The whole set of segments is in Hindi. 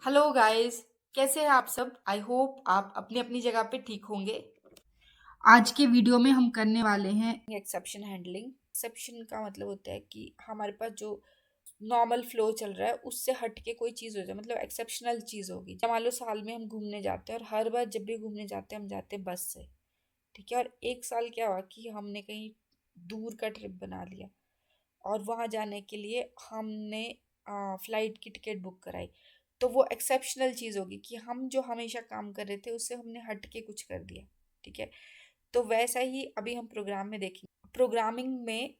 Hello guys. कैसे हैं आप सब? आई होप आप अपनी अपनी जगह पे ठीक होंगे। आज के वीडियो में हम करने वाले हैं एक्सेप्शन हैंडलिंग। एक्सेप्शन का मतलब होता है कि हमारे पास जो नॉर्मल फ्लो चल रहा है उससे हट के कोई चीज़ हो जाए, मतलब एक्सेप्शनल चीज़ होगी। जब मान लो साल में हम घूमने जाते हैं और हर बार जब भी घूमने जाते हैं हम जाते हैं बस से, ठीक है। और एक साल क्या हुआ कि हमने कहीं दूर का ट्रिप बना लिया और वहाँ जाने के लिए हमने फ्लाइट की टिकट बुक कराई। तो वो एक्सेप्शनल चीज़ होगी कि हम जो हमेशा काम कर रहे थे उससे हमने हट के कुछ कर दिया, ठीक है। तो वैसा ही अभी हम प्रोग्राम में देखेंगे। प्रोग्रामिंग में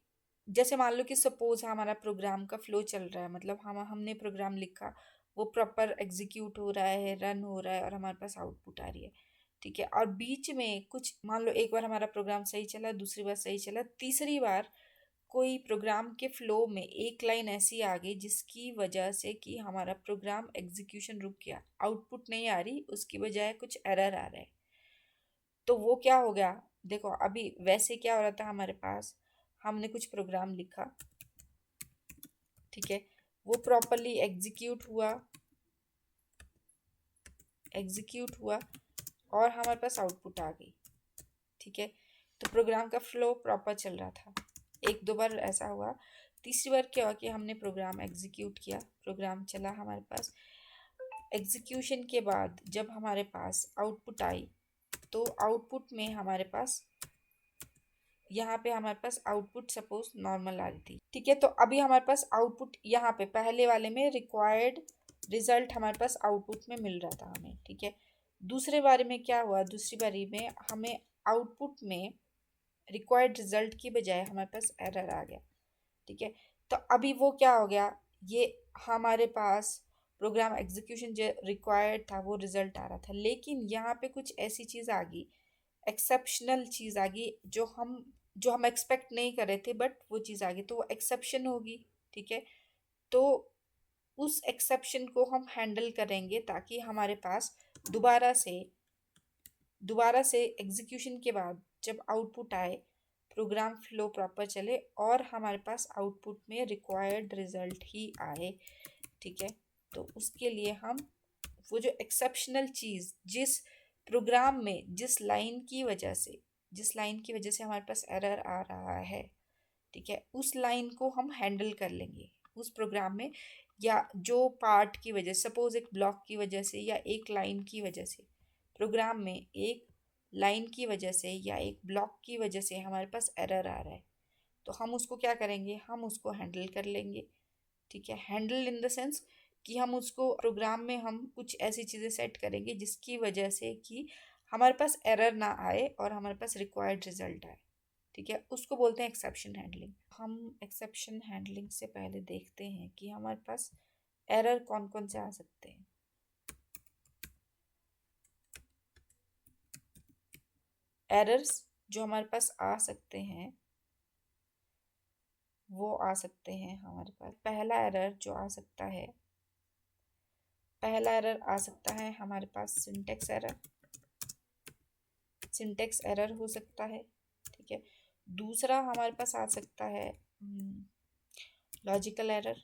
जैसे मान लो कि सपोज हमारा प्रोग्राम का फ्लो चल रहा है, मतलब हमने प्रोग्राम लिखा, वो प्रॉपर एग्जीक्यूट हो रहा है, रन हो रहा है और हमारे पास आउटपुट आ रही है, ठीक है। और बीच में कुछ मान लो एक बार हमारा प्रोग्राम सही चला, दूसरी बार सही चला, तीसरी बार कोई प्रोग्राम के फ्लो में एक लाइन ऐसी आ गई जिसकी वजह से कि हमारा प्रोग्राम एग्जीक्यूशन रुक गया, आउटपुट नहीं आ रही, उसकी बजाय कुछ एरर आ रहा है। तो वो क्या हो गया? देखो अभी वैसे क्या हो रहा था, हमारे पास हमने कुछ प्रोग्राम लिखा, ठीक है, वो प्रॉपरली एग्जीक्यूट हुआ और हमारे पास आउटपुट आ गई, ठीक है। तो प्रोग्राम का फ्लो प्रॉपर चल रहा था। एक दो बार ऐसा हुआ, तीसरी बार क्या हुआ कि हमने प्रोग्राम एग्जीक्यूट किया, प्रोग्राम चला हमारे पास। एग्जीक्यूशन के बाद जब हमारे पास आउटपुट आई तो आउटपुट में हमारे पास यहाँ पे हमारे पास आउटपुट सपोज नॉर्मल आ रही थी, ठीक है। तो अभी हमारे पास आउटपुट यहाँ पे पहले वाले में रिक्वायर्ड रिजल्ट हमारे पास आउटपुट में मिल रहा था हमें, ठीक है। दूसरे बारे में क्या हुआ, दूसरी बारी में हमें आउटपुट में रिक्वायर्ड रिजल्ट की बजाय हमारे पास एरर आ गया, ठीक है। तो अभी वो क्या हो गया, ये हमारे पास प्रोग्राम एग्जीक्यूशन जो रिक्वायर्ड था वो रिजल्ट आ रहा था, लेकिन यहाँ पे कुछ ऐसी चीज़ आ गई, एक्सेप्शनल चीज़ आ गई जो हम एक्सपेक्ट नहीं कर रहे थे, बट वो चीज़ आ गई तो वो एक्सेप्शन होगी, ठीक है। तो उस एक्सेप्शन को हम हैंडल करेंगे ताकि हमारे पास दोबारा से दोबारा से एग्जीक्यूशन के बाद जब आउटपुट आए प्रोग्राम फ्लो प्रॉपर चले और हमारे पास आउटपुट में रिक्वायर्ड रिजल्ट ही आए, ठीक है। तो उसके लिए हम वो जो एक्सेप्शनल चीज़ जिस प्रोग्राम में जिस लाइन की वजह से हमारे पास एरर आ रहा है, ठीक है, उस लाइन को हम हैंडल कर लेंगे उस प्रोग्राम में, या जो पार्ट की वजह, सपोज एक ब्लॉक की वजह से या एक लाइन की वजह से, प्रोग्राम में एक लाइन की वजह से या एक ब्लॉक की वजह से हमारे पास एरर आ रहा है, तो हम उसको क्या करेंगे, हम उसको हैंडल कर लेंगे, ठीक है। हैंडल इन द सेंस कि हम उसको प्रोग्राम में हम कुछ ऐसी चीज़ें सेट करेंगे जिसकी वजह से कि हमारे पास एरर ना आए और हमारे पास रिक्वायर्ड रिजल्ट आए, ठीक है। उसको बोलते हैं एक्सेप्शन हैंडलिंग। हम एक्सेप्शन हैंडलिंग से पहले देखते हैं कि हमारे पास एरर कौन कौन से आ सकते हैं। एरर्स जो हमारे पास आ सकते हैं वो आ सकते हैं हमारे पास, पहला एरर आ सकता है हमारे पास सिंटेक्स एरर हो सकता है, ठीक है। दूसरा हमारे पास आ सकता है लॉजिकल एरर,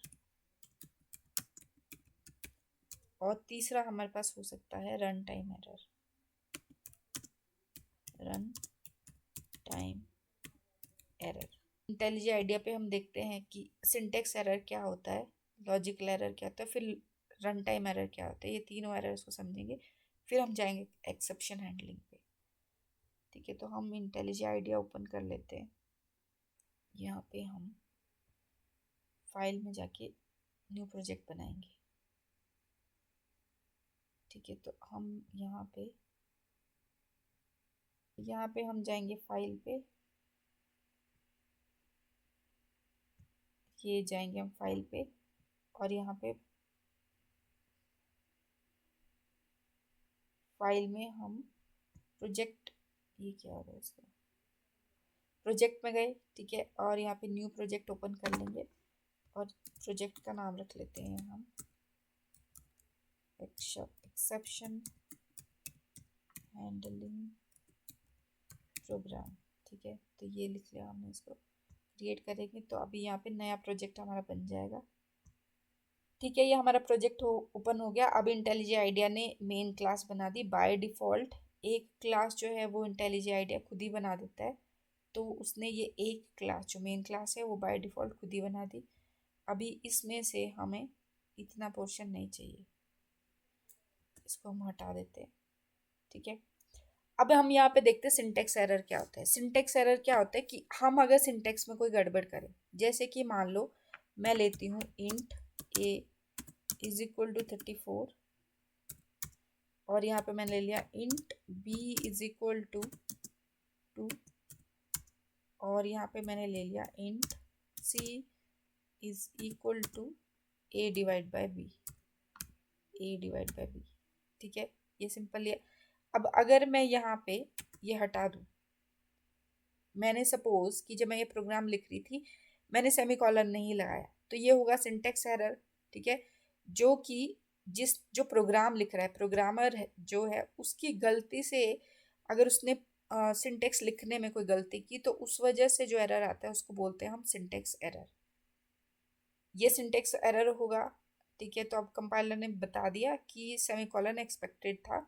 और तीसरा हमारे पास हो सकता है run time error. Intelligent idea पे हम देखते हैं कि सिंटेक्स एरर क्या होता है, लॉजिकल एरर क्या होता है, फिर रन टाइम एरर क्या होता है, ये तीनों एरर्स को समझेंगे, फिर हम जाएंगे एक्सेप्शन हैंडलिंग पे, ठीक है। तो हम इंटेलिजेंट आइडिया ओपन कर लेते हैं। यहाँ पे हम फाइल में जाके न्यू प्रोजेक्ट बनाएंगे, ठीक है। तो हम यहाँ पे हम जाएंगे फाइल पे, ये जाएंगे हम फाइल पे और यहाँ पे फाइल में हम प्रोजेक्ट, ये क्या हो रहा है इसका, प्रोजेक्ट में गए, ठीक है। और यहाँ पे न्यू प्रोजेक्ट ओपन कर लेंगे और प्रोजेक्ट का नाम रख लेते हैं हम एक्सेप्शन हैंडलिंग प्रोग्राम, ठीक है। तो ये लिख लिया हमने, इसको क्रिएट करेंगे तो अभी यहाँ पे नया प्रोजेक्ट हमारा बन जाएगा, ठीक है, ये हमारा प्रोजेक्ट ओपन हो गया। अब इंटेलिजेंट आइडिया ने मेन क्लास बना दी बाय डिफ़ॉल्ट। एक क्लास जो है वो इंटेलिजेंट आइडिया खुद ही बना देता है, तो उसने ये एक क्लास जो मेन क्लास है वो बाय डिफ़ॉल्ट खुद ही बना दी। अभी इसमें से हमें इतना पोर्शन नहीं चाहिए, इसको हम हटा देते हैं। ठीक है, अब हम यहाँ पे देखते हैं सिंटेक्स एरर क्या होता है। सिंटेक्स एरर क्या होता है कि हम अगर सिंटेक्स में कोई गड़बड़ करें, जैसे कि मान लो मैं लेती हूँ int a is equal to 34 और यहाँ पे मैंने ले लिया int b is equal to 2 और यहाँ पे मैंने ले लिया int c is equal to A divide by b, a divide by b. ठीक है, ये सिंपल है। अब अगर मैं यहाँ पे ये हटा दूँ, मैंने सपोज कि जब मैं ये प्रोग्राम लिख रही थी मैंने सेमीकोलन नहीं लगाया, तो ये होगा सिंटेक्स एरर। ठीक है, जो कि जो प्रोग्राम लिख रहा है प्रोग्रामर जो है उसकी गलती से अगर उसने सिंटेक्स लिखने में कोई गलती की तो उस वजह से जो एरर आता है उसको बोलते हैं हम सिंटेक्स एरर। ये सिंटेक्स एरर होगा। ठीक है, तो अब कंपाइलर ने बता दिया कि सेमीकोलन एक्सपेक्टेड था।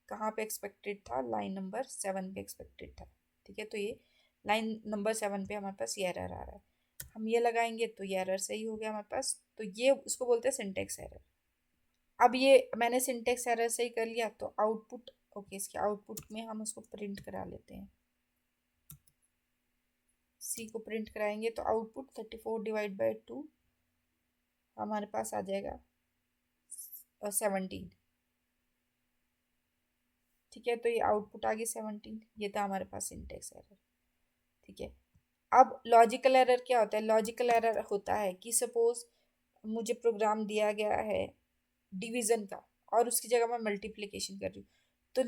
कहाँ पे एक्सपेक्टेड था? लाइन नंबर 7 पे एक्सपेक्टेड था। ठीक है, तो ये लाइन नंबर 7 पे हमारे पास ये एरर आ रहा है, हम ये लगाएंगे तो ये एरर सही हो गया हमारे पास। तो ये उसको बोलते हैं सिंटेक्स एरर। अब ये मैंने सिंटेक्स एरर सही कर लिया तो आउटपुट, ओके, इसके आउटपुट में हम उसको प्रिंट करा लेते हैं। सी को प्रिंट कराएंगे तो आउटपुट 34 डिवाइड बाई 2 हमारे पास आ जाएगा 17। ठीक है, तो ये आउटपुट आ गई 17। ये था हमारे पास सिंटेक्स एरर। ठीक है, अब लॉजिकल एरर क्या होता है? लॉजिकल एरर होता है कि सपोज मुझे प्रोग्राम दिया गया है डिवीजन का और उसकी जगह मैं मल्टीप्लिकेशन कर रही हूँ, तो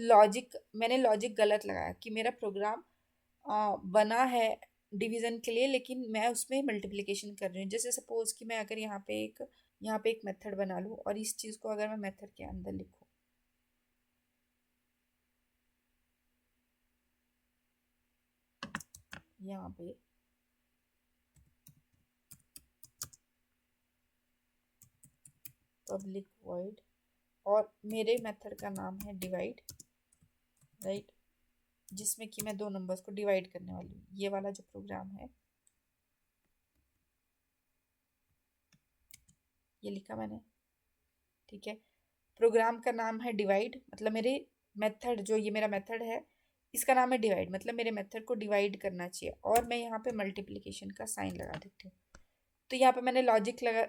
मैंने लॉजिक गलत लगाया कि मेरा प्रोग्राम बना है डिवीजन के लिए लेकिन मैं उसमें मल्टीप्लिकेशन कर रही हूँ। जैसे सपोज कि मैं अगर यहाँ पे एक मेथड बना लूँ और इस चीज़ को अगर मैं मेथड के अंदर लिखूँ, यहाँ पे पब्लिक वॉइड और मेरे मेथड का नाम है डिवाइड, राइट, जिसमें कि मैं दो नंबर्स को डिवाइड करने वाली हूँ। ये वाला जो प्रोग्राम है ये लिखा मैंने। ठीक है, प्रोग्राम का नाम है डिवाइड, मतलब मेरे मेथड जो ये मेरा मेथड है इसका नाम है डिवाइड, मतलब मेरे मेथड को डिवाइड करना चाहिए और मैं यहाँ पे मल्टीप्लिकेशन का साइन लगा देती हूँ। तो यहाँ पे मैंने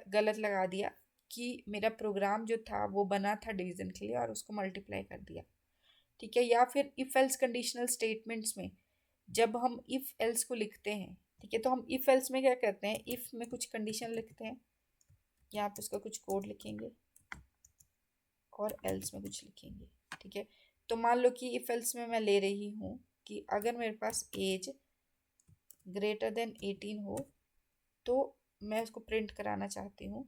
गलत लगा दिया कि मेरा प्रोग्राम जो था वो बना था डिवीजन के लिए और उसको मल्टीप्लाई कर दिया। ठीक है, या फिर इफ एल्स कंडीशनल स्टेटमेंट्स में जब हम इफ एल्स को लिखते हैं, ठीक है, तो हम इफ एल्स में क्या करते हैं, इफ में कुछ कंडीशन लिखते हैं, यहाँ पे उसका कुछ कोड लिखेंगे और एल्स में कुछ लिखेंगे। ठीक है, तो मान लो कि इफ एल्स में मैं ले रही हूँ कि अगर मेरे पास एज ग्रेटर देन 18 हो तो मैं उसको प्रिंट कराना चाहती हूँ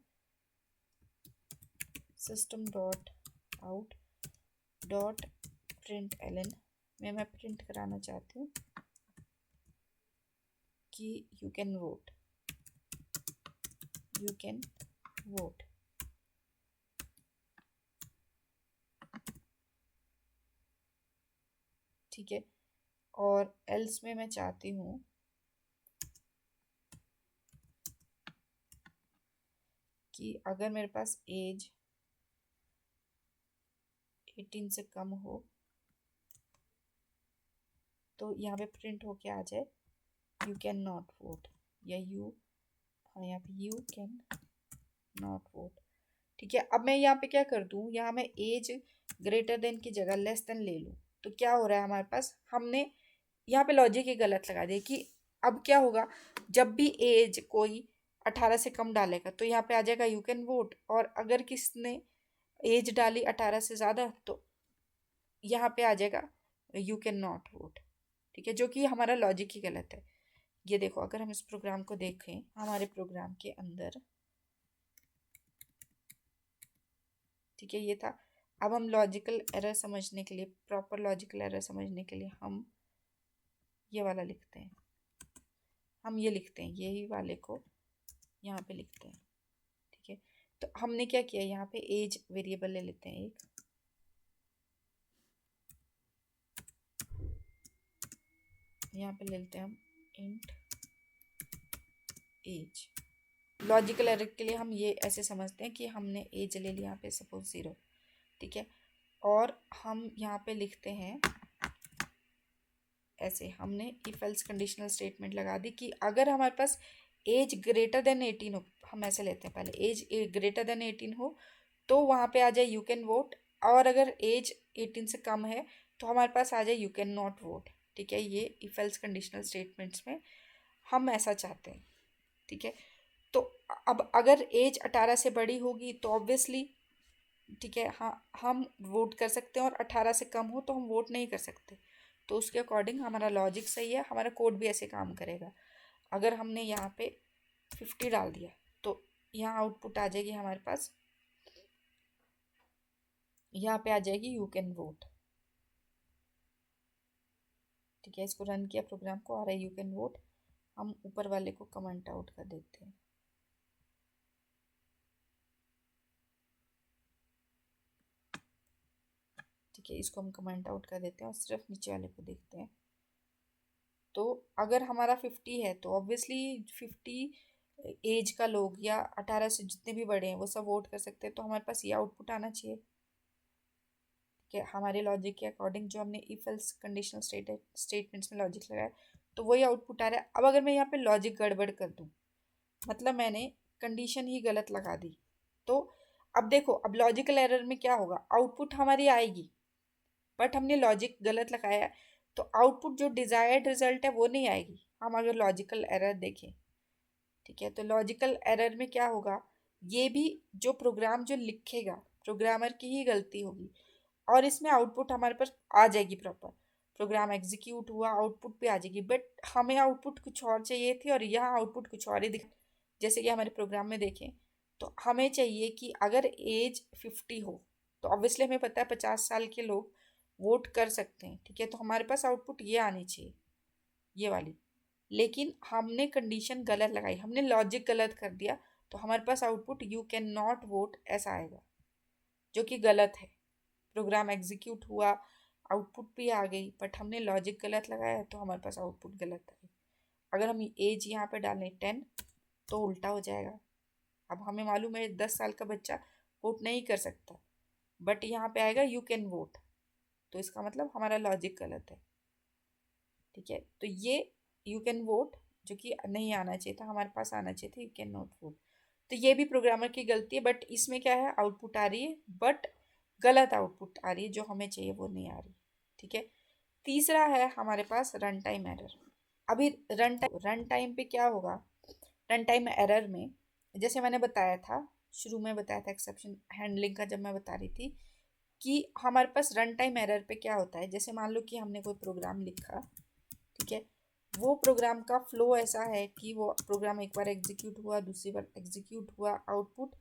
system dot out dot print एलन में मैं प्रिंट कराना चाहती हूँ कि यू कैन वोट। ठीक है, और एल्स में मैं चाहती हूँ कि अगर मेरे पास एज 18 से कम हो तो यहाँ पे प्रिंट होके आ जाए यू कैन नॉट वोट, या यहाँ पे यू कैन नॉट वोट। ठीक है, अब मैं यहाँ पे क्या कर दूँ, यहाँ मैं एज ग्रेटर देन की जगह लेस देन ले लूँ, तो क्या हो रहा है हमारे पास, हमने यहाँ पे लॉजिक ही गलत लगा दिया कि अब क्या होगा जब भी एज कोई 18 से कम डालेगा तो यहाँ पे आ जाएगा यू कैन वोट, और अगर किसने एज डाली 18 से ज़्यादा तो यहाँ पे आ जाएगा यू कैन नॉट वोट। ठीक है, जो कि हमारा लॉजिक ही गलत है। ये देखो, अगर हम इस प्रोग्राम को देखें, हमारे प्रोग्राम के अंदर, ठीक है, ये था। अब हम लॉजिकल एरर समझने के लिए, प्रॉपर लॉजिकल एरर समझने के लिए हम ये वाला लिखते हैं, हम ये लिखते हैं, यही वाले को यहाँ पे लिखते हैं। ठीक है, तो हमने क्या किया, यहाँ पे एज वेरिएबल ले लेते हैं एक, यहाँ पे ले लेते हैं हम इंट एज। लॉजिकल एरर के लिए हम ये ऐसे समझते हैं कि हमने एज ले लिया यहाँ पे सपोज 0, ठीक है, और हम यहाँ पे लिखते हैं ऐसे, हमने इफ एल्स कंडीशनल स्टेटमेंट लगा दी कि अगर हमारे पास एज ग्रेटर देन 18 हो, हम ऐसे लेते हैं पहले, एज ग्रेटर देन 18 हो तो वहाँ पे आ जाए यू कैन वोट, और अगर एज 18 से कम है तो हमारे पास आ जाए यू कैन नॉट वोट, ठीक है। ये इफ एल्स कंडीशनल स्टेटमेंट्स में हम ऐसा चाहते हैं, ठीक है। तो अब अगर एज 18 से बड़ी होगी तो ऑब्वियसली, ठीक है, हाँ, हम वोट कर सकते हैं, और 18 से कम हो तो हम वोट नहीं कर सकते। तो उसके अकॉर्डिंग हमारा लॉजिक सही है, हमारा कोड भी ऐसे काम करेगा। अगर हमने यहाँ पे 50 डाल दिया तो यहाँ आउटपुट आ जाएगी हमारे पास, यहाँ पे आ जाएगी यू कैन वोट, ठीक है। इसको रन किया प्रोग्राम को, आ रहा है यू कैन वोट। हम ऊपर वाले को कमेंट आउट कर देते हैं, ठीक है, इसको हम कमेंट आउट कर देते हैं और सिर्फ नीचे वाले को देखते हैं। तो अगर हमारा 50 है तो ऑब्वियसली 50 एज का लोग या 18 से जितने भी बड़े हैं वो सब वोट कर सकते हैं, तो हमारे पास ये आउटपुट आना चाहिए, ठीक है। हमारे लॉजिक के अकॉर्डिंग जो हमने इफ एल्स कंडीशनल स्टेटमेंट्स में लॉजिक लगाया तो वही आउटपुट आ रहा है। अब अगर मैं यहाँ पे लॉजिक गड़बड़ कर दूँ, मतलब मैंने कंडीशन ही गलत लगा दी, तो अब देखो, अब लॉजिकल एरर में क्या होगा, आउटपुट हमारी आएगी बट हमने लॉजिक गलत लगाया है, तो आउटपुट जो डिजायर्ड रिजल्ट है वो नहीं आएगी, हम अगर लॉजिकल एरर देखें, ठीक है। तो लॉजिकल एरर में क्या होगा, ये भी जो प्रोग्राम जो लिखेगा प्रोग्रामर की ही गलती होगी, और इसमें आउटपुट हमारे पास आ जाएगी प्रॉपर, प्रोग्राम एग्जीक्यूट हुआ आउटपुट भी आ जाएगी, बट हमें आउटपुट कुछ और चाहिए थी और यहाँ आउटपुट कुछ और ही दिख, जैसे कि हमारे प्रोग्राम में देखें तो हमें चाहिए कि अगर एज 50 हो तो ऑब्वियसली हमें पता है 50 साल के लोग वोट कर सकते हैं, ठीक है। तो हमारे पास आउटपुट ये आनी चाहिए, ये वाली, लेकिन हमने कंडीशन गलत लगाई, हमने लॉजिक गलत कर दिया, तो हमारे पास output you can not vote ऐसा आएगा, जो कि गलत है। प्रोग्राम एग्जीक्यूट हुआ, आउटपुट भी आ गई, बट हमने लॉजिक गलत लगाया तो हमारे पास आउटपुट गलत आई। अगर हम एज यहाँ पे डालें 10 तो उल्टा हो जाएगा। अब हमें मालूम है 10 साल का बच्चा वोट नहीं कर सकता, बट यहाँ पे आएगा यू कैन वोट, तो इसका मतलब हमारा लॉजिक गलत है, ठीक है। तो ये यू कैन वोट जो कि नहीं आना चाहिए था, हमारे पास आना चाहिए था यू कैन नॉट वोट, तो ये भी प्रोग्रामर की गलती है, बट इसमें क्या है, आउटपुट आ रही है बट गलत आउटपुट आ रही है, जो हमें चाहिए वो नहीं आ रही, ठीक है। तीसरा है हमारे पास रन टाइम एरर। अभी रन टाइम पे क्या होगा, रन टाइम एरर में जैसे मैंने बताया था, शुरू में बताया था एक्सेप्शन हैंडलिंग का जब मैं बता रही थी, कि हमारे पास रन टाइम एरर पे क्या होता है, जैसे मान लो कि हमने कोई प्रोग्राम लिखा, ठीक है, वो प्रोग्राम का फ्लो ऐसा है कि वो प्रोग्राम एक बार एग्जीक्यूट हुआ, दूसरी बार एग्जीक्यूट हुआ, आउटपुट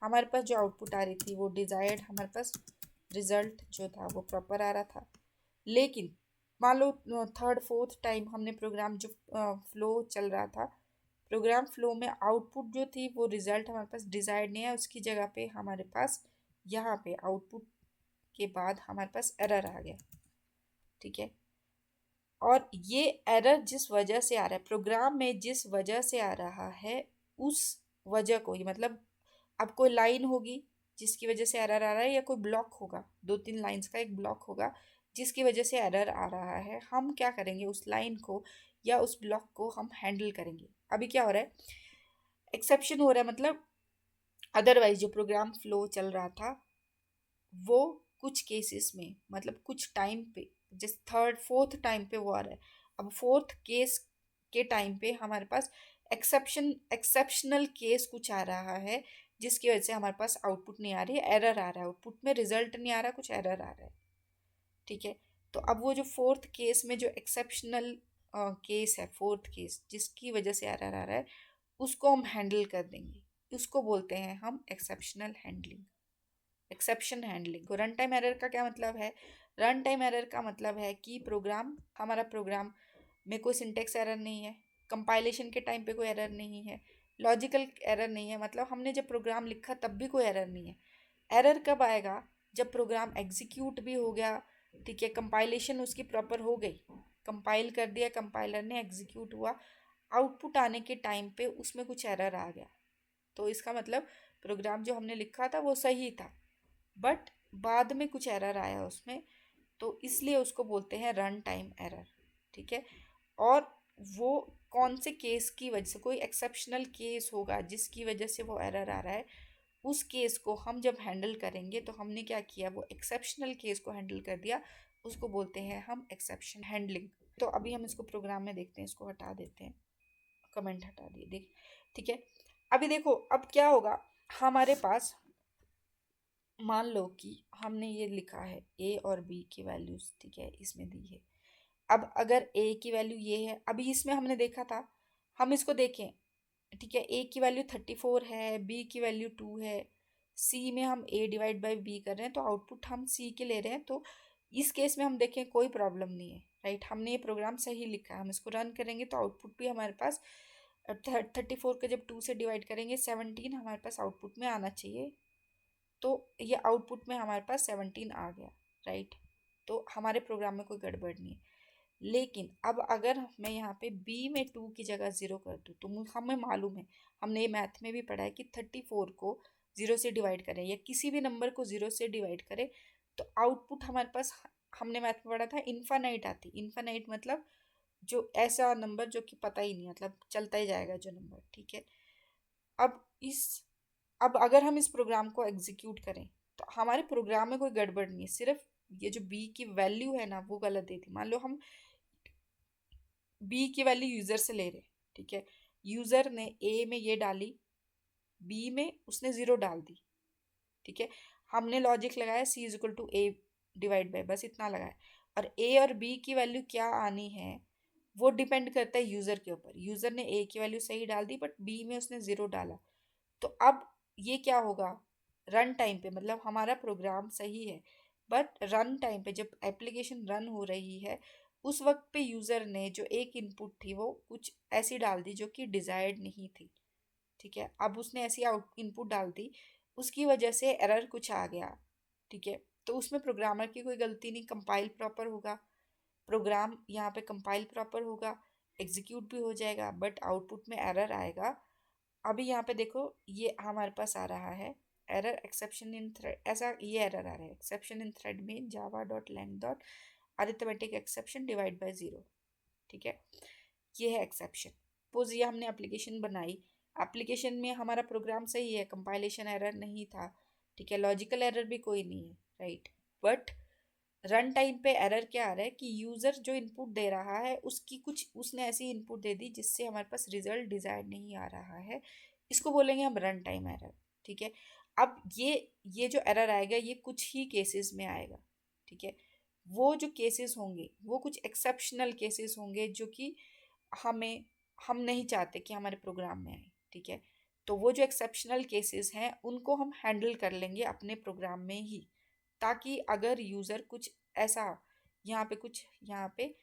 हमारे पास जो आउटपुट आ रही थी वो डिजायर्ड हमारे पास रिजल्ट जो था वो प्रॉपर आ रहा था, लेकिन मान लो थर्ड फोर्थ टाइम हमने प्रोग्राम जो फ्लो चल रहा था, प्रोग्राम फ्लो में आउटपुट जो थी वो रिजल्ट हमारे पास डिजायर्ड नहीं है, उसकी जगह पे हमारे पास यहाँ पे आउटपुट के बाद हमारे पास एरर आ गया, ठीक है। और ये एरर जिस वजह से आ रहा है, प्रोग्राम में जिस वजह से आ रहा है उस वजह को ही, मतलब अब कोई लाइन होगी जिसकी वजह से एरर आ रहा है, या कोई ब्लॉक होगा, 2-3 लाइंस का एक ब्लॉक होगा जिसकी वजह से एरर आ रहा है, हम क्या करेंगे उस लाइन को या उस ब्लॉक को हम हैंडल करेंगे। अभी क्या हो रहा है, एक्सेप्शन हो रहा है, मतलब अदरवाइज जो प्रोग्राम फ्लो चल रहा था वो कुछ केसेस में, मतलब कुछ टाइम पे, जिस थर्ड फोर्थ टाइम पे वो आ रहा है, अब फोर्थ केस के टाइम पे हमारे पास एक्सेप्शनल केस कुछ आ रहा है जिसकी वजह से हमारे पास आउटपुट नहीं आ रही है, एरर आ रहा है, आउटपुट में रिजल्ट नहीं आ रहा, कुछ एरर आ रहा है, ठीक है। तो अब वो जो फोर्थ केस में जो एक्सेप्शनल केस है, फोर्थ केस जिसकी वजह से एरर आ रहा है, उसको हम हैंडल कर देंगे, उसको बोलते हैं हम एक्सेप्शनल हैंडलिंग, एक्सेप्शन हैंडलिंग को। रन टाइम एरर का क्या मतलब है, रन टाइम एरर का मतलब है कि प्रोग्राम, हमारा प्रोग्राम में कोई सिंटेक्स एरर नहीं है, कंपाइलेशन के टाइम पे कोई एरर नहीं है, लॉजिकल एरर नहीं है, मतलब हमने जब प्रोग्राम लिखा तब भी कोई एरर नहीं है। एरर कब आएगा? जब प्रोग्राम एग्जीक्यूट भी हो गया, ठीक है, कंपाइलेशन उसकी प्रॉपर हो गई, कंपाइल कर दिया कंपाइलर ने, एग्जीक्यूट हुआ, आउटपुट आने के टाइम पे उसमें कुछ एरर आ गया, तो इसका मतलब प्रोग्राम जो हमने लिखा था वो सही था, बट बाद में कुछ एरर आया उसमें, तो इसलिए उसको बोलते हैं रन टाइम एरर। ठीक है, और वो कौन से केस की वजह से, कोई एक्सेप्शनल केस होगा जिसकी वजह से वो एरर आ रहा है, उस केस को हम जब हैंडल करेंगे, तो हमने क्या किया, वो एक्सेप्शनल केस को हैंडल कर दिया, उसको बोलते हैं हम एक्सेप्शन हैंडलिंग। तो अभी हम इसको प्रोग्राम में देखते हैं, इसको हटा देते हैं, कमेंट हटा दिए, देख, ठीक है। अभी देखो अब क्या होगा, हमारे पास मान लो कि हमने ये लिखा है ए और बी की वैल्यूज, ठीक है, इसमें दी है। अब अगर ए की वैल्यू ये है, अभी इसमें हमने देखा था, हम इसको देखें, ठीक है, ए की वैल्यू 34 है, बी की वैल्यू 2 है, सी में हम ए डिवाइड बाई बी कर रहे हैं, तो आउटपुट हम सी के ले रहे हैं, तो इस केस में हम देखें कोई प्रॉब्लम नहीं है, राइट, हमने ये प्रोग्राम सही लिखा है, हम इसको रन करेंगे तो आउटपुट भी हमारे पास 34 को जब 2 से डिवाइड करेंगे 17 हमारे पास आउटपुट में आना चाहिए, तो ये आउटपुट में हमारे पास 17 आ गया, राइट, तो हमारे प्रोग्राम में कोई गड़बड़ नहीं है। लेकिन अब अगर मैं यहाँ पे बी में 2 की जगह 0 कर दूँ, तो हमें मालूम है, हमने ये मैथ में भी पढ़ा है कि 34 को 0 से डिवाइड करें या किसी भी नंबर को 0 से डिवाइड करें, तो आउटपुट हमारे पास, हमने मैथ में पढ़ा था, इन्फानाइट आती। इन्फानाइट मतलब जो ऐसा नंबर जो कि पता ही नहीं, मतलब चलता ही जाएगा जो नंबर, ठीक है। अब इस अब अगर हम इस प्रोग्राम को एग्जीक्यूट करें, तो हमारे प्रोग्राम में कोई गड़बड़ नहीं है, सिर्फ ये जो बी की वैल्यू है ना वो गलत दे दी। मान लो हम बी की वैल्यू यूज़र से ले रहे, ठीक है, यूज़र ने ए में ये डाली, बी में उसने ज़ीरो डाल दी, ठीक है, हमने लॉजिक लगाया C is equal to A divide by, बस इतना लगाया, और ए और बी की वैल्यू क्या आनी है वो डिपेंड करता है यूज़र के ऊपर। यूज़र ने ए की वैल्यू सही डाल दी, बट बी में उसने ज़ीरो डाला, तो अब ये क्या होगा, रन टाइम पे, मतलब हमारा प्रोग्राम सही है, बट रन टाइम पे जब एप्लीकेशन रन हो रही है, उस वक्त पे यूज़र ने जो एक इनपुट थी वो कुछ ऐसी डाल दी जो कि डिज़ायर्ड नहीं थी, ठीक है, अब उसने ऐसी आउट इनपुट डाल दी, उसकी वजह से एरर कुछ आ गया, ठीक है, तो उसमें प्रोग्रामर की कोई गलती नहीं, कंपाइल प्रॉपर होगा, प्रोग्राम यहाँ पे कंपाइल प्रॉपर होगा, एग्जीक्यूट भी हो जाएगा, बट आउटपुट में एरर आएगा। अभी यहाँ पे देखो ये हमारे पास आ रहा है एरर एक्सेप्शन इन थ्रेड, ऐसा ये एरर आ रहा है, एक्सेप्शन इन थ्रेड में Java dot length dot arithmetic exception divide by zero, ठीक है, ये है एक्सेप्शन। सपोज ये हमने एप्लीकेशन बनाई, एप्लीकेशन में हमारा प्रोग्राम सही है, कंपाइलेशन एरर नहीं था, ठीक है, लॉजिकल एरर भी कोई नहीं है, राइट, बट रन टाइम पे एरर क्या आ रहा है कि यूज़र जो इनपुट दे रहा है उसकी कुछ, उसने ऐसी इनपुट दे दी जिससे हमारे पास रिजल्ट डिजायर्ड नहीं आ रहा है, इसको बोलेंगे हम रन टाइम एरर, ठीक है। अब ये जो एरर आएगा ये कुछ ही केसेस में आएगा, ठीक है, वो जो केसेस होंगे वो कुछ एक्सेप्शनल केसेस होंगे जो कि हमें, हम नहीं चाहते कि हमारे प्रोग्राम में आए, ठीक है, तो वो जो एक्सेप्शनल केसेस हैं उनको हम हैंडल कर लेंगे अपने प्रोग्राम में ही, ताकि अगर यूज़र कुछ ऐसा यहाँ पे कुछ, यहाँ पे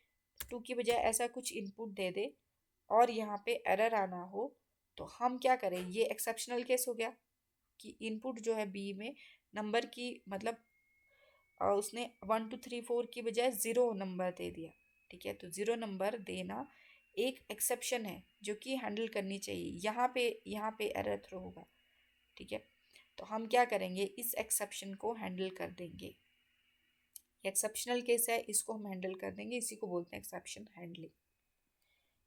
टू की बजाय ऐसा कुछ इनपुट दे दे और यहाँ पे एरर आना हो, तो हम क्या करें, ये एक्सेप्शनल केस हो गया कि इनपुट जो है बी में नंबर की, मतलब उसने 1 2 3 4 की बजाय ज़ीरो नंबर दे दिया, ठीक है, तो ज़ीरो नंबर देना एक एक्सेप्शन है जो कि हैंडल करनी चाहिए, यहाँ पे एरर थ्रो होगा, ठीक है, तो हम क्या करेंगे, इस एक्सेप्शन को हैंडल कर देंगे, एक्सेप्शनल केस है, इसको हम हैंडल कर देंगे, इसी को बोलते हैं एक्सेप्शन हैंडलिंग।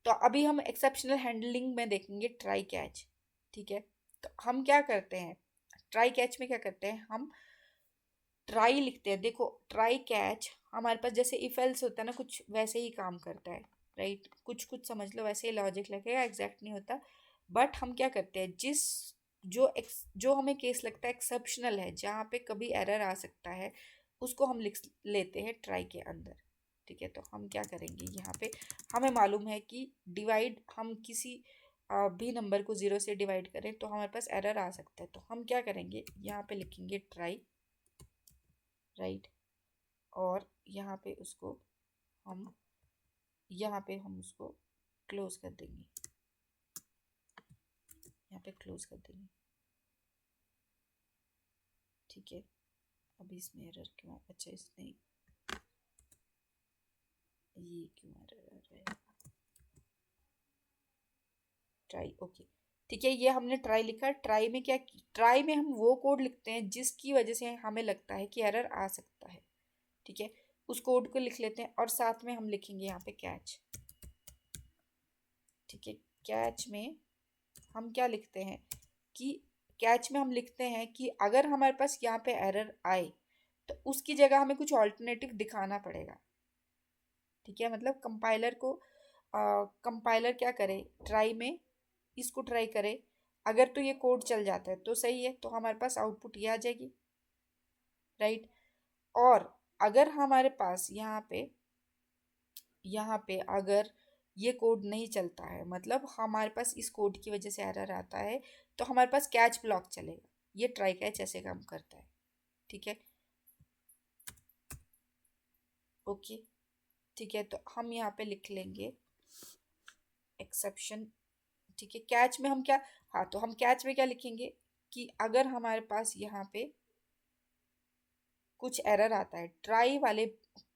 तो अभी हम एक्सेप्शनल हैंडलिंग में देखेंगे ट्राई कैच, ठीक है, तो हम क्या करते हैं, ट्राई कैच में क्या करते हैं, हम ट्राई लिखते हैं, देखो ट्राई कैच हमारे पास जैसे इफ एल्स होता है ना, कुछ वैसे ही काम करता है, राइट, कुछ कुछ समझ लो वैसे ही लॉजिक लगेगा, एग्जैक्ट नहीं होता, बट हम क्या करते हैं, जो हमें केस लगता है एक्सेप्शनल है, जहाँ पे कभी एरर आ सकता है, उसको हम लिख लेते हैं ट्राई के अंदर, ठीक है, तो हम क्या करेंगे, यहाँ पे हमें मालूम है कि डिवाइड, हम किसी भी नंबर को ज़ीरो से डिवाइड करें तो हमारे पास एरर आ सकता है, तो हम क्या करेंगे, यहाँ पे लिखेंगे ट्राई, राइट, और यहाँ पे उसको हम, यहाँ पे हम उसको क्लोज कर देंगे, यहाँ पे क्लोज कर देंगे। ठीक है, अभी इसमें एरर क्यों? अच्छा, इसमें ये क्यों एरर आ रहा है? ट्राई, ओके ठीक है, ये हमने ट्राई लिखा। ट्राई में क्या, ट्राई में हम वो कोड लिखते हैं जिसकी वजह से हमें लगता है कि एरर आ सकता है। ठीक है, उस कोड को लिख लेते हैं और साथ में हम लिखेंगे यहाँ पे कैच। ठीक है, कैच में हम क्या लिखते हैं कि कैच में हम लिखते हैं कि अगर हमारे पास यहाँ पे एरर आए तो उसकी जगह हमें कुछ ऑल्टरनेटिव दिखाना पड़ेगा। ठीक है, मतलब कंपाइलर को कंपाइलर क्या करे, ट्राई में इसको ट्राई करे, अगर तो ये कोड चल जाता है तो सही है, तो हमारे पास आउटपुट ये आ जाएगी, राइट। और अगर हमारे पास यहाँ पे अगर ये कोड नहीं चलता है, मतलब हमारे पास इस कोड की वजह से एरर आता है, तो हमारे पास कैच ब्लॉक चलेगा। ये ट्राई कैच ऐसे काम करता है। ठीक है, ओके ठीक है, तो हम यहाँ पे लिख लेंगे एक्सेप्शन। ठीक है, कैच में हम क्या, हाँ तो हम कैच में क्या लिखेंगे कि अगर हमारे पास यहाँ पे कुछ एरर आता है, ट्राई वाले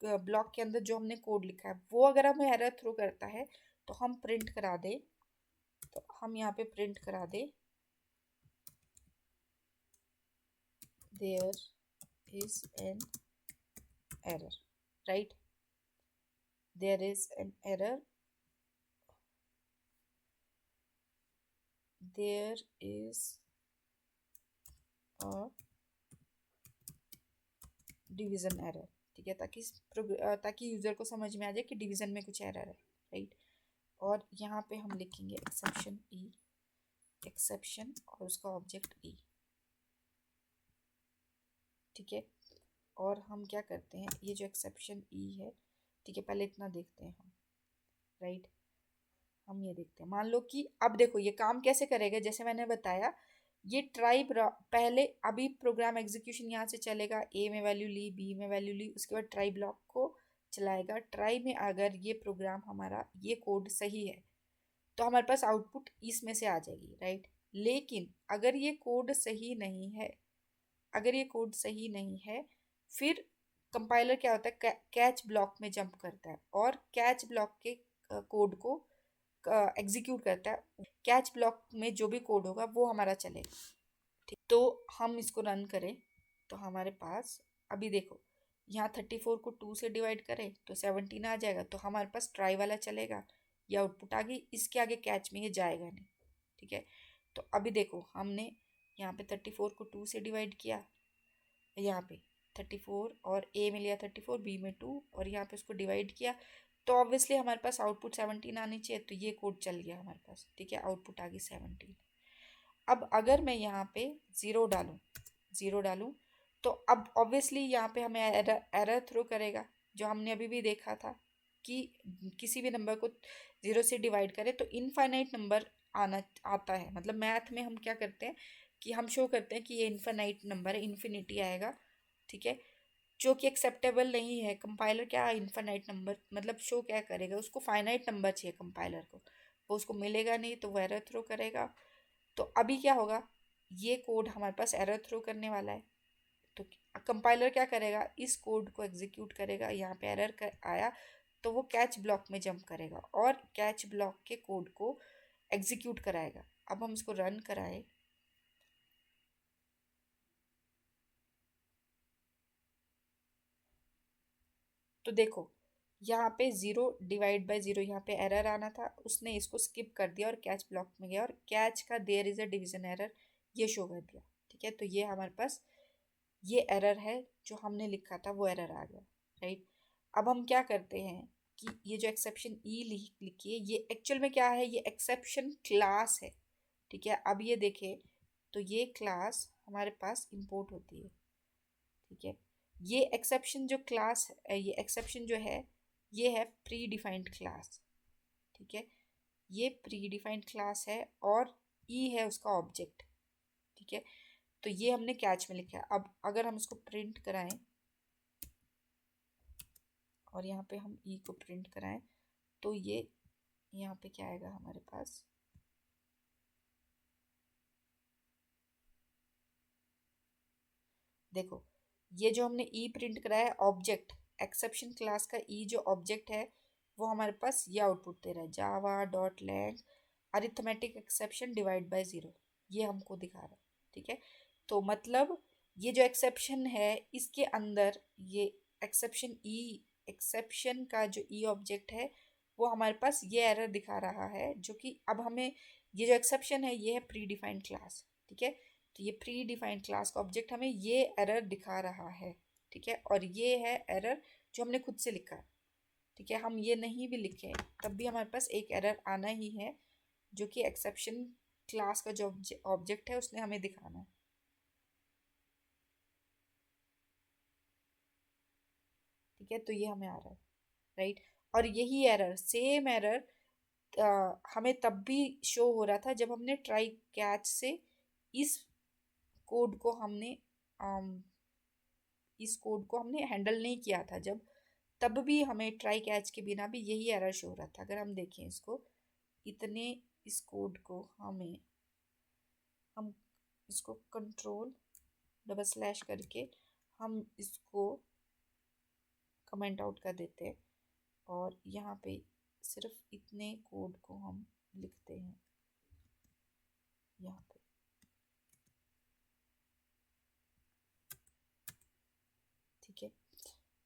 ब्लॉक के अंदर जो हमने कोड लिखा है वो अगर हमें एरर थ्रो करता है तो हम प्रिंट करा दे, तो हम यहाँ पे प्रिंट करा दे there is an error, right, there is an error, there is a division error. ठीक है, ताकि यूजर को समझ में आ जाए कि डिवीजन में कुछ एरर है, राइट। और यहाँ पे हम लिखेंगे एक्सेप्शन ई, एक्सेप्शन और उसका ऑब्जेक्ट ई। ठीक है, और हम क्या करते हैं, ये जो एक्सेप्शन ई है, ठीक है, पहले इतना देखते हैं हम, राइट। हम ये देखते हैं, मान लो कि अब देखो ये काम कैसे करेगा, जैसे मैंने बताया, ये ट्राई पहले अभी प्रोग्राम एग्जीक्यूशन यहाँ से चलेगा, ए में वैल्यू ली, बी में वैल्यू ली, उसके बाद ट्राई ब्लॉक को चलाएगा। ट्राई में अगर ये प्रोग्राम हमारा ये कोड सही है तो हमारे पास आउटपुट इसमें से आ जाएगी, राइट। लेकिन अगर ये कोड सही नहीं है, अगर ये कोड सही नहीं है, फिर कंपाइलर क्या होता है, कैच ब्लॉक में जंप करता है और कैच ब्लॉक के कोड को एग्जीक्यूट करता है। कैच ब्लॉक में जो भी कोड होगा वो हमारा चलेगा। ठीक, तो हम इसको रन करें तो हमारे पास अभी देखो, यहाँ 34 को 2 से डिवाइड करें तो 17 आ जाएगा, तो हमारे पास ट्राई वाला चलेगा, ये आउटपुट आ गई, इसके आगे कैच में ये जाएगा नहीं। ठीक है, तो अभी देखो हमने यहाँ पे 34 को 2 से डिवाइड किया, यहाँ पे 34 और ए में लिया 34, बी में 2 और यहाँ पे उसको डिवाइड किया, तो ऑब्वियसली हमारे पास आउटपुट 17 आनी चाहिए, तो ये कोड चल गया हमारे पास। ठीक है, आउटपुट आ गई 17। अब अगर मैं यहाँ पे ज़ीरो डालूँ तो अब ऑब्वियसली यहाँ पे हमें एरर थ्रो करेगा, जो हमने अभी भी देखा था कि किसी भी नंबर को 0 से डिवाइड करें तो इनफाइनाइट नंबर आता है। मतलब मैथ में हम क्या करते हैं कि हम शो करते हैं कि ये इनफाइनाइट नंबर है, इन्फिनिटी आएगा। ठीक है, जो कि एक्सेप्टेबल नहीं है। कंपाइलर क्या इनफाइनाइट नंबर मतलब शो क्या करेगा, उसको फाइनाइट नंबर चाहिए कंपाइलर को, वो उसको मिलेगा नहीं तो वो एरर थ्रो करेगा। तो अभी क्या होगा, ये कोड हमारे पास एरर थ्रो करने वाला है, तो कंपाइलर क्या करेगा, इस कोड को एग्जीक्यूट करेगा, यहाँ पे एरर आया तो वो कैच ब्लॉक में जंप करेगा और कैच ब्लॉक के कोड को एग्जीक्यूट कराएगा। अब हम इसको रन कराएं तो देखो यहाँ पे 0 डिवाइड बाय 0, यहाँ पे एरर आना था, उसने इसको स्किप कर दिया और कैच ब्लॉक में गया और कैच का there is a division error ये शो कर दिया। ठीक है, तो ये हमारे पास ये एरर है, जो हमने लिखा था वो एरर आ गया, राइट। अब हम क्या करते हैं कि ये जो एक्सेप्शन ई लिखी है, ये एक्चुअल में क्या है, ये एक्सेप्शन क्लास है। ठीक है, अब ये देखें तो ये क्लास हमारे पास इंपोर्ट होती है। ठीक है, ये एक्सेप्शन जो क्लास ये एक्सेप्शन जो है ये है प्री डिफाइंड क्लास। ठीक है, ये प्री डिफाइंड क्लास है और ई है उसका ऑब्जेक्ट। ठीक है, तो ये हमने कैच में लिखा है। अब अगर हम इसको प्रिंट कराएं और यहाँ पे हम ई को प्रिंट कराएं तो ये यहाँ पे क्या आएगा हमारे पास, देखो ये जो हमने ई प्रिंट करा है ऑब्जेक्ट, एक्सेप्शन क्लास का ई जो ऑब्जेक्ट है वो हमारे पास ये आउटपुट दे रहा है, Java dot lang arithmetic exception divide by zero, ये हमको दिखा रहा है। ठीक है, तो मतलब ये जो एक्सेप्शन है इसके अंदर ये एक्सेप्शन का जो ई ऑब्जेक्ट है वो हमारे पास ये एरर दिखा रहा है, जो कि अब हमें ये जो एक्सेप्शन है ये है प्री डिफाइंड क्लास। ठीक है, तो ये प्री डिफाइंड क्लास का ऑब्जेक्ट हमें ये एरर दिखा रहा है। ठीक है, और ये है एरर जो हमने खुद से लिखा। ठीक है, हम ये नहीं भी लिखे तब भी हमारे पास एक एरर आना ही है, जो कि एक्सेप्शन क्लास का जो ऑब्जेक्ट है उसने हमें दिखाना है। ठीक है, तो ये हमें आ रहा है, राइट। और यही एरर, सेम एरर हमें तब भी शो हो रहा था जब हमने ट्राई कैच से इस कोड को हमने हैंडल नहीं किया था जब, तब भी हमें ट्राई कैच के बिना भी यही एरर शो हो रहा था। अगर हम देखें इसको, इतने इस कोड को हम इसको कंट्रोल डबल स्लैश करके हम इसको कमेंट आउट कर देते हैं और यहाँ पे सिर्फ इतने कोड को हम लिखते हैं यहाँ पे। ठीक है,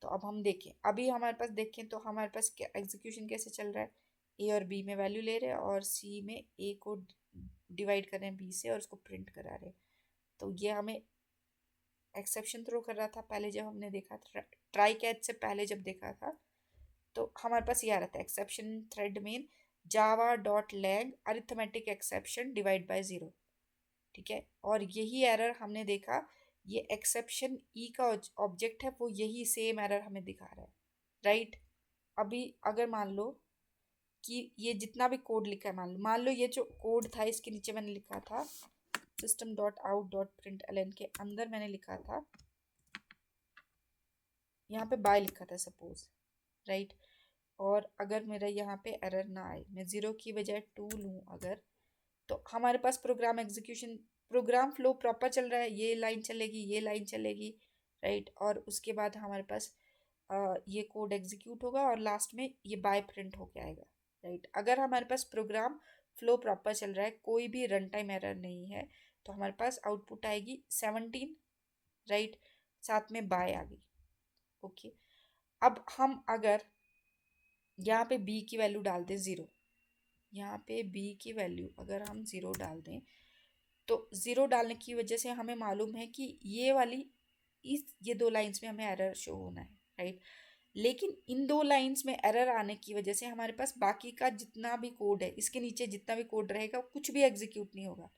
तो अब हम देखें, अभी हमारे पास देखें तो हमारे पास क्या एग्जीक्यूशन कैसे चल रहा है, ए और बी में वैल्यू ले रहे हैं और सी में ए को डिवाइड कर रहे हैं बी से और उसको प्रिंट करा रहे हैं। तो ये हमें एक्सेप्शन थ्रो कर रहा था पहले जब हमने देखा था, ट्राई कैच से पहले जब देखा था तो हमारे पास ये आ रहा था exception thread main Java dot lang arithmetic exception divide by zero. ठीक है, और यही एरर हमने देखा, ये एक्सेप्शन ई का ऑब्जेक्ट है वो यही सेम एरर हमें दिखा रहा है, राइट। अभी अगर मान लो कि ये जितना भी कोड लिखा है, मान लो ये जो कोड था इसके नीचे मैंने लिखा था system dot out dot print L के अंदर मैंने लिखा था, यहाँ पे बाय लिखा था सपोज, राइट। और अगर मेरा यहाँ पे एरर ना आए, मैं ज़ीरो की बजाय टू लूँ अगर, तो हमारे पास प्रोग्राम फ्लो प्रॉपर चल रहा है, ये लाइन चलेगी ये लाइन चलेगी, राइट। और उसके बाद हमारे पास ये कोड एग्जीक्यूट होगा और लास्ट में ये बाय प्रिंट होके आएगा, राइट। अगर हमारे पास प्रोग्राम फ्लो प्रॉपर चल रहा है, कोई भी रन टाइम एरर नहीं है, तो हमारे पास आउटपुट आएगी 17, राइट, साथ में बाय आ गई। ओके, अब हम अगर यहाँ पे बी की वैल्यू डाल दें ज़ीरो, यहाँ पे बी की वैल्यू अगर हम ज़ीरो डाल दें, तो ज़ीरो डालने की वजह से हमें मालूम है कि ये दो लाइंस में हमें एरर शो होना है, राइट। लेकिन इन दो लाइंस में एरर आने की वजह से हमारे पास बाकी का जितना भी कोड है, इसके नीचे जितना भी कोड रहेगा कुछ भी एग्जीक्यूट नहीं होगा।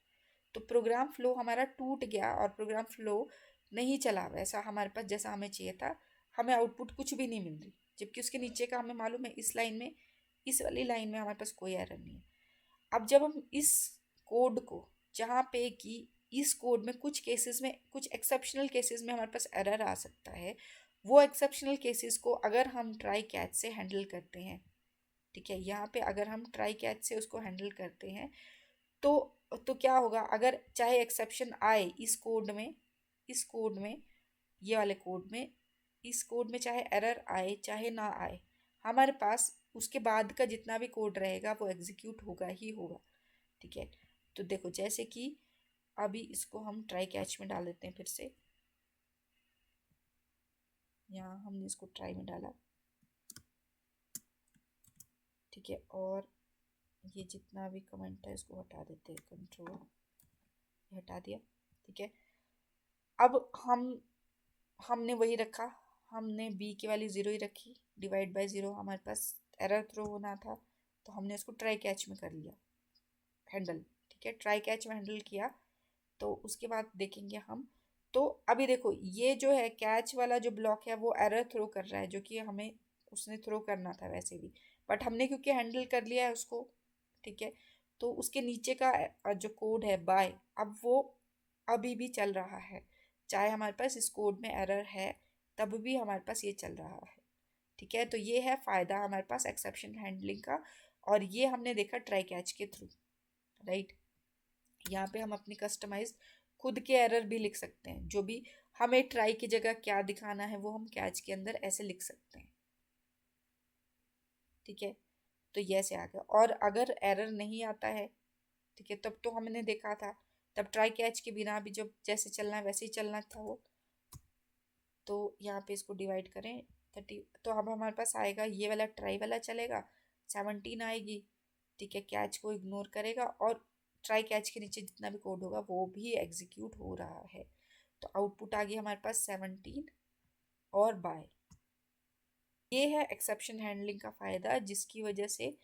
तो प्रोग्राम फ्लो हमारा टूट गया और प्रोग्राम फ्लो नहीं चला वैसा हमारे पास जैसा हमें चाहिए था, हमें आउटपुट कुछ भी नहीं मिल रही, जबकि उसके नीचे का हमें मालूम है इस लाइन में, इस वाली लाइन में हमारे पास कोई एरर नहीं है। अब जब हम इस कोड को, जहाँ पे कि इस कोड में कुछ केसेस में, कुछ एक्सेप्शनल केसेस में हमारे पास एरर आ सकता है, वो एक्सेप्शनल केसेस को अगर हम ट्राई कैच से हैंडल करते हैं, ठीक है, यहाँ पे अगर हम ट्राई कैच से उसको हैंडल करते हैं तो क्या होगा, अगर चाहे एक्सेप्शन आए इस कोड में, ये वाले कोड में, इस कोड में चाहे एरर आए चाहे ना आए, हमारे पास उसके बाद का जितना भी कोड रहेगा वो एग्जीक्यूट होगा ही होगा। ठीक है, तो देखो जैसे कि अभी इसको हम ट्राई कैच में डाल देते हैं फिर से, यहाँ हमने इसको ट्राई में डाला, ठीक है, और ये जितना भी कमेंट है इसको हटा देते हैं, कंट्रोल हटा दिया। ठीक है, अब हमने वही रखा, हमने बी की वैल्यू ज़ीरो ही रखी, डिवाइड बाय ज़ीरो हमारे पास एरर थ्रो होना था, तो हमने इसको ट्राई कैच में कर लिया हैंडल। ठीक है, ट्राई कैच में हैंडल किया, तो उसके बाद देखेंगे हम, तो अभी देखो ये जो है कैच वाला जो ब्लॉक है वो एरर थ्रो कर रहा है, जो कि हमें उसने थ्रो करना था वैसे भी, बट हमने क्योंकि हैंडल कर लिया है उसको, ठीक है, तो उसके नीचे का जो कोड है बाय, अब वो अभी भी चल रहा है, चाहे हमारे पास इस कोड में एरर है तब भी हमारे पास ये चल रहा है। ठीक है, तो ये है फ़ायदा हमारे पास एक्सेप्शन हैंडलिंग का, और ये हमने देखा ट्राई कैच के थ्रू, राइट। यहाँ पे हम अपनी कस्टमाइज खुद के एरर भी लिख सकते हैं, जो भी हमें ट्राई की जगह क्या दिखाना है वो हम कैच के अंदर ऐसे लिख सकते हैं। ठीक है, तो ये ऐसे आ गया। और अगर एरर नहीं आता है, ठीक है, तब तो हमने देखा था, तब ट्राई कैच के बिना भी जब जैसे चलना है वैसे ही चलना था वो। तो यहाँ पे इसको डिवाइड करें 30, तो अब हमारे पास आएगा ये वाला ट्राई वाला चलेगा, 17 आएगी। ठीक है, कैच को इग्नोर करेगा और ट्राई कैच के नीचे जितना भी कोड होगा वो भी एग्जीक्यूट हो रहा है। तो आउटपुट आ गई हमारे पास 17 और बाय। ये है एक्सेप्शन हैंडलिंग का फ़ायदा, जिसकी वजह से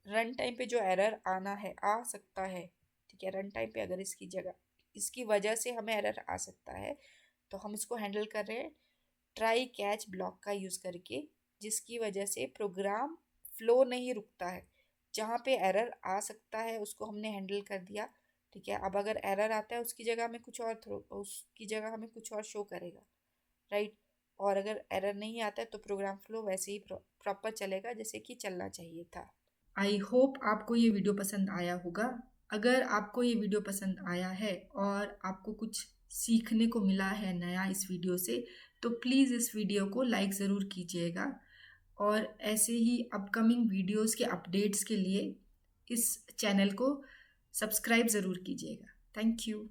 रन टाइम पे जो एरर आना है आ सकता है। ठीक है, रन टाइम पे अगर इसकी जगह इसकी वजह से हमें एरर आ सकता है, तो हम इसको हैंडल कर रहे हैं ट्राई कैच ब्लॉक का यूज़ करके, जिसकी वजह से प्रोग्राम फ्लो नहीं रुकता है। जहाँ पे एरर आ सकता है उसको हमने हैंडल कर दिया। ठीक है, अब अगर एरर आता है उसकी जगह हमें कुछ और शो करेगा, राइट। और अगर एरर नहीं आता है तो प्रोग्राम फ्लो वैसे ही प्रॉपर चलेगा जैसे कि चलना चाहिए था। आई होप आपको ये वीडियो पसंद आया होगा। अगर आपको ये वीडियो पसंद आया है और आपको कुछ सीखने को मिला है नया इस वीडियो से, तो प्लीज़ इस वीडियो को लाइक ज़रूर कीजिएगा। और ऐसे ही अपकमिंग वीडियोस के अपडेट्स के लिए इस चैनल को सब्सक्राइब ज़रूर कीजिएगा। Thank you.